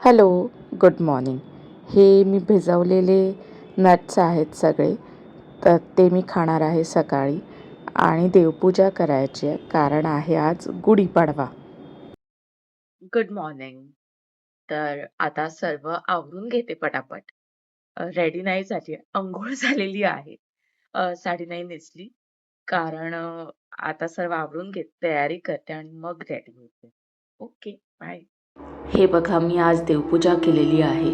Hello, good morning. हे मी भिजवलेले nuts आहेत सगळे, तर ते मी खाणार आहे सकाळी आणि देवपूजा करायची आहे, कारण आहे आज गुढीपाडवा. Good morning. तर आता सर्व आवरून घेते पटापट. रेडी नाही झाली आहे, अंघोळ झालेली आहे. साडी नाही नेसली, कारण आता सर्व आवरून घेते, तयारी करते आणि मग रेडी होते. Okay, bye. हे बघा, मी आज देवपूजा केलेली आहे.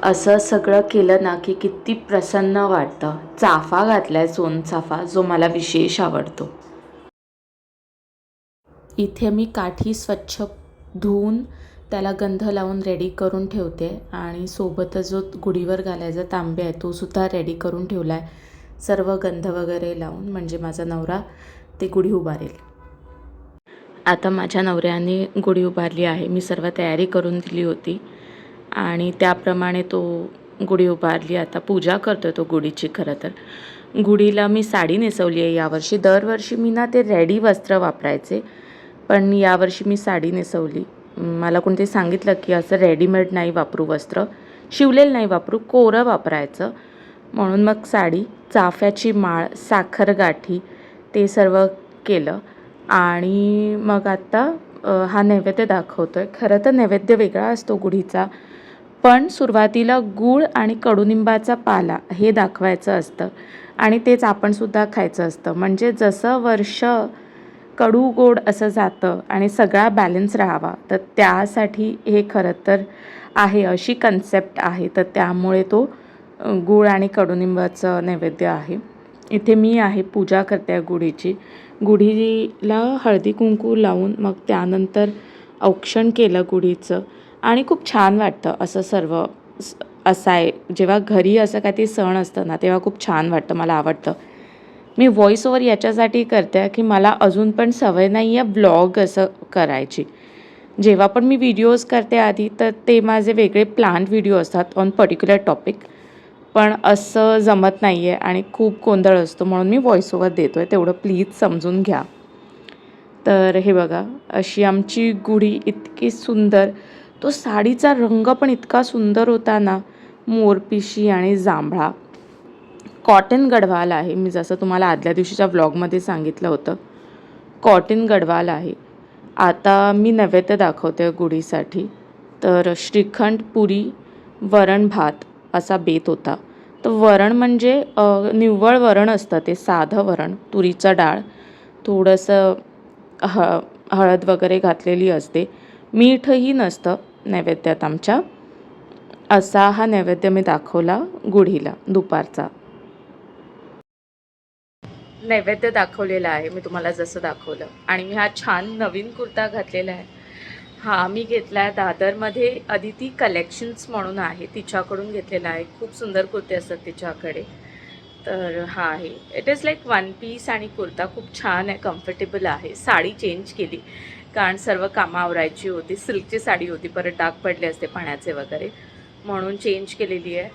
असं सगळं केलं ना की किती प्रसन्न वाटतं. चाफा घातलाय, सोनचाफा, जो मला विशेष आवडतो. इथे मी काठी स्वच्छ धुवून त्याला गंध लावून रेडी करून ठेवते आणि सोबतच जो गुढीवर घालायचा तांबे आहे तो सुद्धा रेडी करून ठेवला आहे. सर्व गंध वगैरे लावून, म्हणजे माझा नवरा ते गुढी उभारेल. आता माझ्या नवऱ्याने गुढी उभारली आहे. मी सर्व तयारी करून दिली होती आणि त्याप्रमाणे तो गुढी उभारली. आता पूजा करतो तो गुढीची. खरं तर गुढीला मी साडी नेसवली आहे यावर्षी. दरवर्षी मी ना ते रेडी वस्त्र वापरायचे, पण यावर्षी मी साडी नेसवली. मला कोणतरी सांगितलं की असं रेडीमेड नाही वापरू वस्त्र, शिवलेलं नाही वापरू, कोरं वापरायचं. म्हणून मग साडी, चाफ्याची माळ, साखर गाठी ते सर्व केलं आणि मग आता हा नैवेद्य दाखवतो आहे. खरं तर नैवेद्य वेगळा असतो गुढीचा, पण सुरुवातीला गूळ आणि कडुनिंबाचा पाला हे दाखवायचं असतं आणि तेच आपणसुद्धा खायचं असतं. म्हणजे जसं वर्ष कडू गोड असं जातं आणि सगळा बॅलन्स राहावा, तर त्यासाठी हे खरं तर आहे, अशी कन्सेप्ट आहे. तर त्यामुळे तो गूळ आणि कडुनिंबाचं नैवेद्य आहे. इथे मी आहे, पूजा करते आहे गुढीची. गुढीला हळदी कुंकू लावून मग त्यानंतर औक्षण केलं गुढीचं आणि खूप छान वाटतं असं सर्व असं आहे. जेव्हा घरी असं काहीतरी सण असतं ना, तेव्हा खूप छान वाटतं, मला आवडतं. मी व्हॉईस ओव्हर याच्यासाठी करते आहे की मला अजून पण सवय नाही आहे व्लॉग असं करायची. जेव्हा पण मी व्हिडिओज करते आधी, तर ते माझे वेगळे प्लॅन्ड व्हिडिओ असतात ऑन पर्टिक्युलर टॉपिक. पण असं जमत नाही आहे आणि खूप गोंधळ असतो, म्हणून मी व्हॉईस ओव्हर देतो आहे. तेवढं प्लीज समजून घ्या. तर हे बघा, अशी आमची गुढी इतकी सुंदर. तो साडीचा रंग पण इतका सुंदर होता ना, मोरपिशी आणि जांभळा. कॉटन गडवाल आहे, मी जसं तुम्हाला आदल्या दिवशीच्या व्लॉगमध्ये सांगितलं होतं, कॉटन गडवाल आहे. आता मी नैवेद्य दाखवते गुढीसाठी. तर श्रीखंड, पुरी, वरण भात असा बेत होता. तर वरण म्हणजे निव्वळ वरण असतं, ते साधं वरण, तुरीचं डाळ, थोडंसं हळद वगैरे घातलेली असते, मीठही नसतं नैवेद्यात आमच्या. असा हा नैवेद्य मी दाखवला गुढीला दुपारचा. नैवेद्य दाखवलेला आहे मी तुम्हाला जसं दाखवलं. आणि मी हा छान नवीन कुर्ता घातलेला आहे. हा मी घेतला आहे दादरमध्ये, अदिती कलेक्शन्स म्हणून आहे, तिच्याकडून घेतलेला आहे. खूप सुंदर कुर्ते असतात तिच्याकडे. तर हा आहे, it is like one piece आणि कुर्ता खूप छान आहे, कम्फर्टेबल आहे. साडी चेंज केली कारण सर्व कामं आवरायची होती. सिल्कची साडी होती, परत डाग पडले असते पाण्याचे वगैरे, म्हणून चेंज केलेली आहे.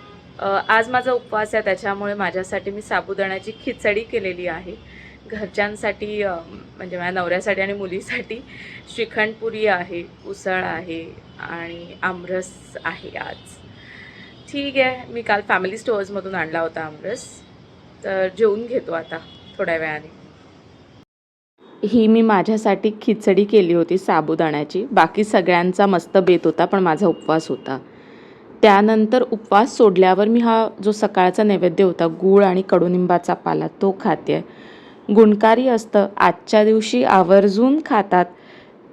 आज माझा उपवास आहे, त्याच्यामुळे माझ्यासाठी मी साबुदाण्याची खिचडी केलेली आहे. घरच्यांसाठी म्हणजे माझ्या नवऱ्यासाठी आणि मुलीसाठी श्रीखंडपुरी आहे, उसळ आहे आणि आमरस आहे आज. ठीक आहे, मी काल फॅमिली स्टोअर्समधून आणला होता आमरस. तर जेवून घेतो आता थोड्या वेळाने. ही मी माझ्यासाठी खिचडी केली होती साबुदाण्याची. बाकी सगळ्यांचा मस्त बेत होता, पण माझा उपवास होता. त्यानंतर उपवास सोडल्यावर मी हा जो सकाळचा नैवेद्य होता, गूळ आणि कडुनिंबाचा पाला, तो खाते आहे. गुणकारी असतं, आजच्या दिवशी आवर्जून खातात.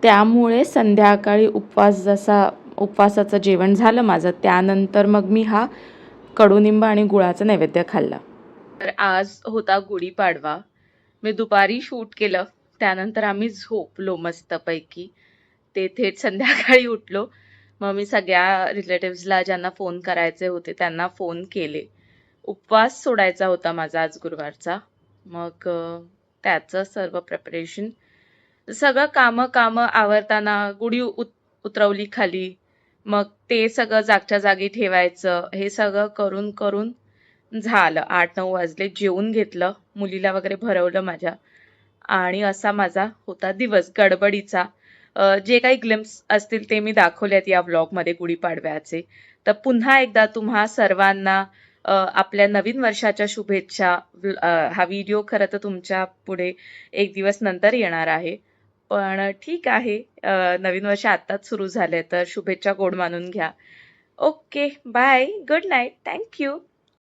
त्यामुळे संध्याकाळी उपवासाचं जेवण झालं माझं, त्यानंतर मग मी हा कडुनिंब आणि गुळाचा नैवेद्य खाल्ला. तर आज होता गुढीपाडवा. मी दुपारी शूट केलं, त्यानंतर आम्ही झोपलो मस्तपैकी. ते थेट संध्याकाळी उठलो. मग मी सगळ्या रिलेटिव्सला ज्यांना फोन करायचे होते त्यांना फोन केले. उपवास सोडायचा होता माझा आज गुरुवारचा. मग त्याचं सर्व प्रिपरेशन, सगळं कामं आवरताना गुढी उतरवली खाली. मग ते सगळं जागच्या जागी ठेवायचं, हे सगळं करून करून झालं 8-9 वाजले. जेवून घेतलं, मुलीला वगैरे भरवलं माझ्या, आणि असा माझा होता दिवस गडबडीचा. जे काही ग्लिम्स असतील ते मी दाखवलेत या व्लॉगमध्ये गुढीपाडव्याचे. तर पुन्हा एकदा तुम्हा सर्वांना आपल्या नवीन वर्षाच्या शुभेच्छा. हा व्हिडिओ खरं तर तुमच्या पुढे एक दिवस नंतर येणार आहे. पण ठीक आहे. नवीन वर्ष आत्ताच सुरू झालंय तर शुभेच्छा गोड मानून घ्या. Okay. Bye. Good night. Thank you.